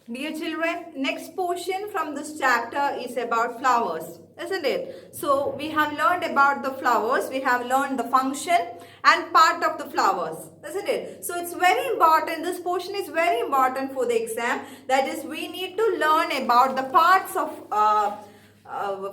Dear children, next portion from this chapter is about flowers, isn't it? So we have learned about the flowers, we have learned the function and part of the flowers, isn't it? So it's very important, this portion is very important for the exam. That is, we need to learn about the parts of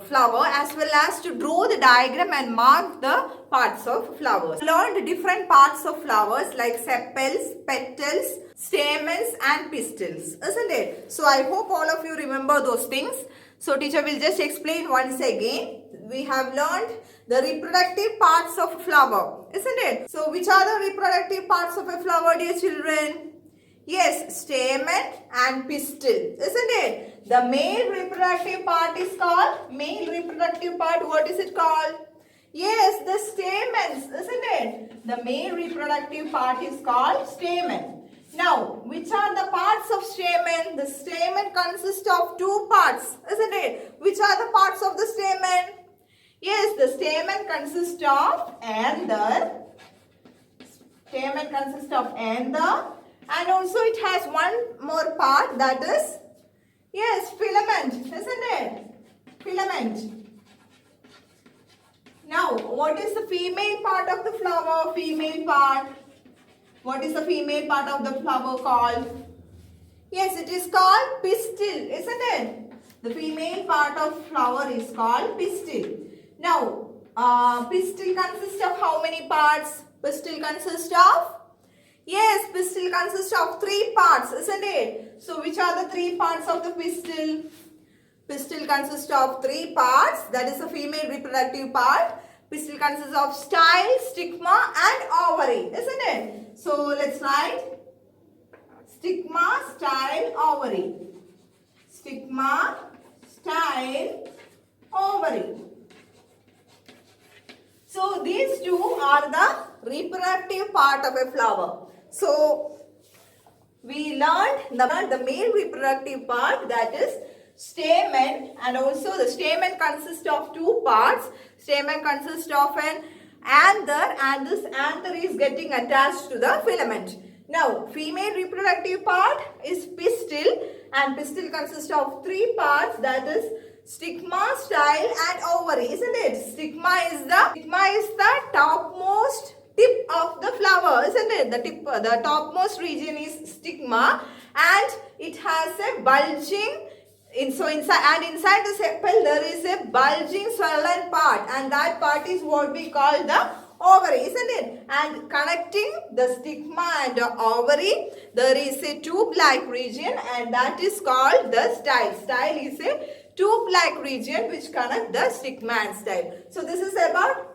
flower as well as to draw the diagram and mark the parts of flowers. Learned different parts of flowers like sepals, petals, stamens and pistils, isn't it? So I hope all of you remember those things. So teacher will just explain once again. We have learned the reproductive parts of flower, isn't it? So which are the reproductive parts of a flower, dear children? Yes, stamen and pistil, isn't it? The male reproductive part is called, male reproductive part, what is it called? Yes, the stamens, isn't it? The male reproductive part is called stamen. Now, which are the parts of stamen? The stamen consists of two parts, isn't it? Which are the parts of the stamen? Yes, the stamen consists of anther. Stamen consists of anther. And also it has one more part, that is, yes, filament, isn't it? Filament. Now, what is the female part of the flower? Female part. What is the female part of the flower called? Yes, it is called pistil, isn't it? The female part of flower is called pistil. Now, pistil consists of how many parts? Pistil consists of? Yes, pistil consists of three parts, isn't it? So, which are the three parts of the pistil? Pistil consists of three parts. That is the female reproductive part. Pistil consists of style, stigma and ovary, isn't it? So, let's write stigma, style, ovary. Stigma, style, ovary. So, these two are the reproductive part of a flower. So, we learned the male reproductive part, that is stamen, and also the stamen consists of two parts. Stamen consists of an anther, and this anther is getting attached to the filament. Now, female reproductive part is pistil, and pistil consists of three parts, that is stigma, style and ovary, isn't it? Stigma is the topmost tip of the flower, isn't it? The topmost region is stigma, and it has a bulging inside the sepal there is a bulging swollen part, and that part is what we call the ovary, isn't it? And connecting the stigma and the ovary there is a tube-like region, and that is called the style. Style is a tube-like region which connect the stigma and style. So this is about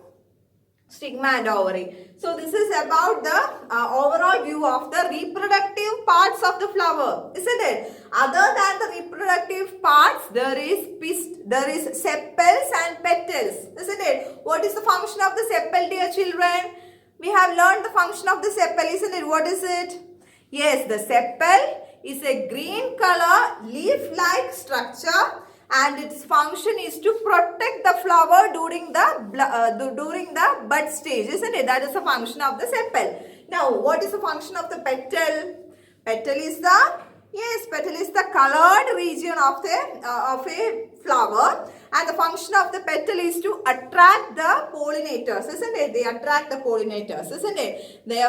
stigma and ovary. So this is about the overall view of the reproductive parts of the flower, isn't it? Other than the reproductive parts, there is sepals and petals, isn't it? What is the function of the sepal, dear children? We have learned the function of the sepal, isn't it? What is it? Yes, the sepal is a green color leaf-like structure, and its function is to protect the flower during the bud stage, isn't it? That is the function of the sepal. Now, what is the function of the petal? Petal is the colored region of a flower, and the function of the petal is to attract the pollinators, isn't it? They attract the pollinators, isn't it? They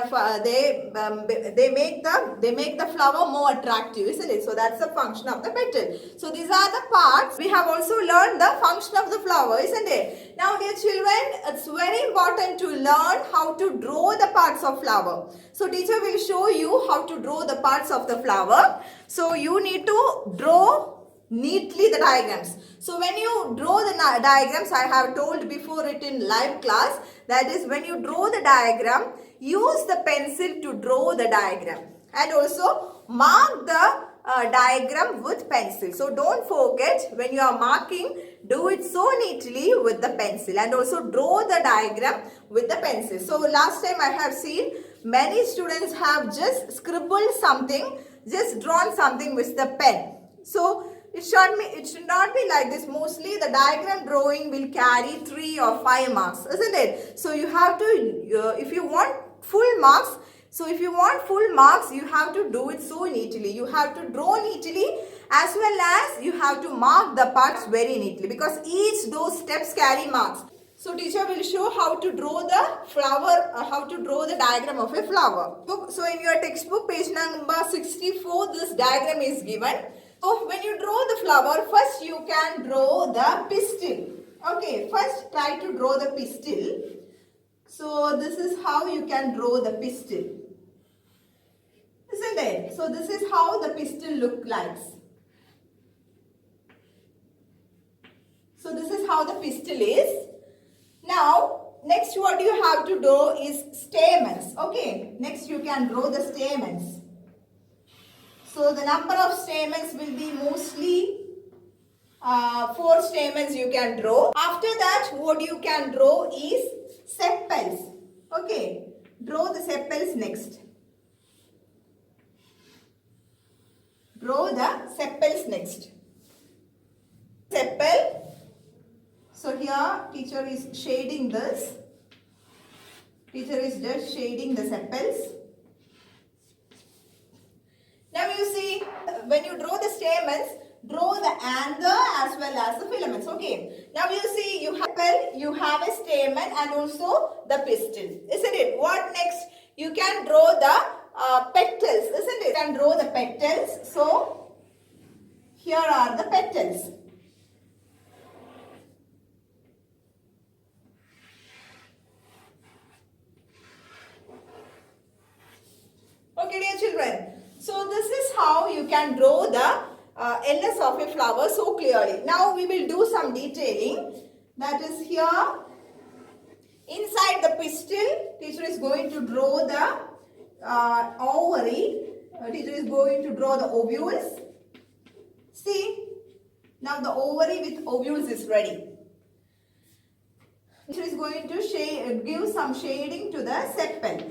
make the flower more attractive, isn't it? So that's the function of the petal. So these are the parts. We have also learned the function of the flower, isn't it? Now, dear children, it's very important to learn how to draw the parts of flower. So teacher will show you how to draw the parts of the flower. So you need to draw neatly the diagrams. So when you draw the diagrams, I have told before it in live class, that is when you draw the diagram, use the pencil to draw the diagram, and also mark the diagram with pencil. So don't forget, when you are marking, do it so neatly with the pencil, and also draw the diagram with the pencil. So last time I have seen many students have just scribbled something, just drawn something with the pen. So it should not be like this. Mostly the diagram drawing will carry 3 or 5 marks, isn't it? So you have to, if you want full marks, So if you want full marks, you have to do it so neatly. You have to draw neatly as well as you have to mark the parts very neatly because each those steps carry marks. So teacher will show how to draw the flower, how to draw the diagram of a flower. So in your textbook page number 64, this diagram is given. So when you draw the flower, first you can draw the pistil. Okay, first try to draw the pistil. So this is how you can draw the pistil. Isn't it? So this is how the pistil look like. So this is how the pistil is. Now, next what you have to do is stamens. Okay, next you can draw the stamens. So the number of stamens will be mostly 4 stamens you can draw. After that, what you can draw is sepals. Okay, draw the sepals next. Draw the sepals next. Sepal. So here teacher is shading this. Teacher is just shading the sepals. Now you see, when you draw the stamens, draw the anther as well as the filaments. Okay. Now you see, you have a stamen and also the pistil. Isn't it? What next? You can draw the petals, isn't it? You can draw the petals. So, here are the petals. Okay, dear children. So, this is how you can draw the LS of a flower so clearly. Now, we will do some detailing. That is here. Inside the pistil, teacher is going to draw the ovary. Teacher is going to draw the ovules. See, now the ovary with ovules is ready. Teacher is going to give some shading to the sepal.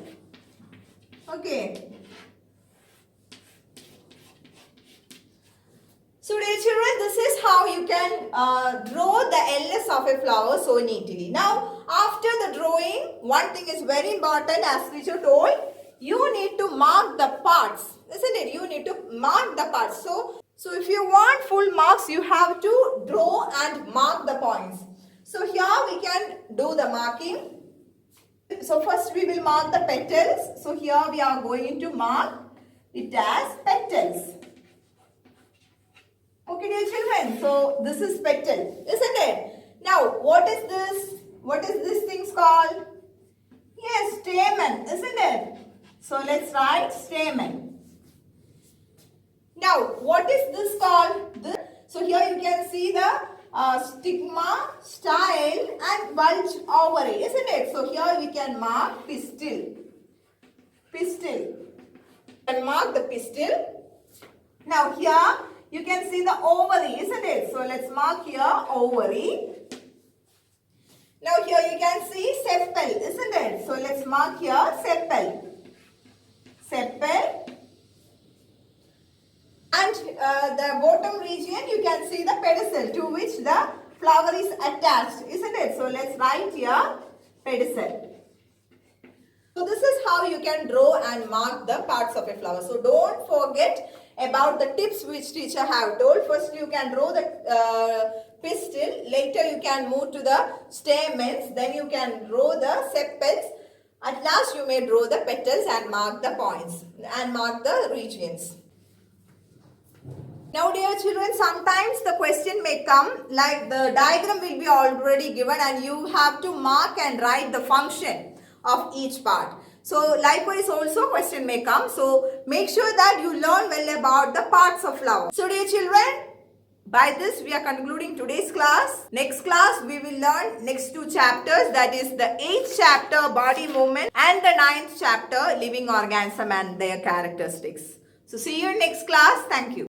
Okay. So dear children, this is how you can draw the LS of a flower so neatly. Now, after the drawing, one thing is very important as teacher told, you need to mark the parts, isn't it? You need to mark the parts. So if you want full marks, you have to draw and mark the points. So here we can do the marking. So first we will mark the petals. So here we are going to mark it as petals. Okay, dear children, so this is petal, isn't it? Now, what is this? What is this thing called? Yes, stamen, isn't it? So, let's write stamen. Now, what is this called? So, here you can see the stigma, style and bulge ovary, isn't it? So, here we can mark pistil. Pistil. And mark the pistil. Now, here you can see the ovary, isn't it? So let's mark here ovary. Now here you can see sepal, isn't it? So let's mark here sepal. Sepal. And the bottom region you can see the pedicel to which the flower is attached, isn't it? So let's write here pedicel. So this is how you can draw and mark the parts of a flower. So don't forget about the tips which teacher have told. First you can draw the pistil, later you can move to the stamens, then you can draw the sepals. At last you may draw the petals and mark the points and mark the regions. Now dear children, sometimes the question may come like the diagram will be already given and you have to mark and write the function of each part. So likewise also question may come. So make sure that you learn well about the parts of flower. So dear children, by this we are concluding today's class. Next class we will learn next 2 chapters, that is the 8th chapter body movement and the 9th chapter living organism and their characteristics. So see you in next class. Thank you.